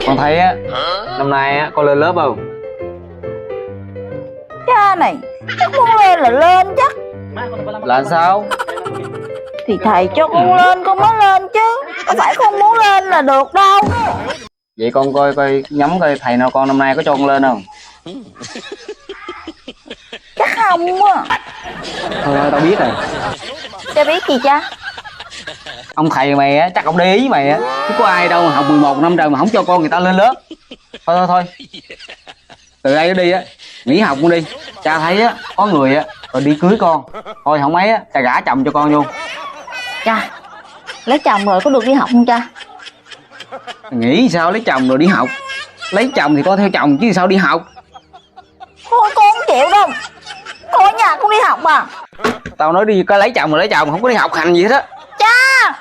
Con thấy á, năm nay á con lên lớp không? Cha này, chắc muốn lên là lên chắc. Là sao? Thì thầy cho con lên con mới lên chứ. Có phải con muốn lên là được đâu. Vậy con coi coi nhắm coi thầy nào con năm nay có cho con lên không? Chắc không á. Thôi tao biết rồi. Cha biết gì cha? Ông thầy mày á chắc ông để ý mày á, chứ có ai đâu mà học 11 năm trời mà không cho con người ta lên lớp. Thôi từ đây đi á, nghỉ học con đi. Cha thấy á có người á rồi đi cưới con, thôi không ấy á cha gả chồng cho con luôn. Cha, lấy chồng rồi có được đi học không cha? Nghĩ sao lấy chồng rồi đi học? Lấy chồng thì con theo chồng chứ sao đi học. Thôi con không chịu đâu. Con ở nhà con đi học mà. Tao nói đi có lấy chồng rồi lấy chồng, không có đi học hành gì hết á. Cha.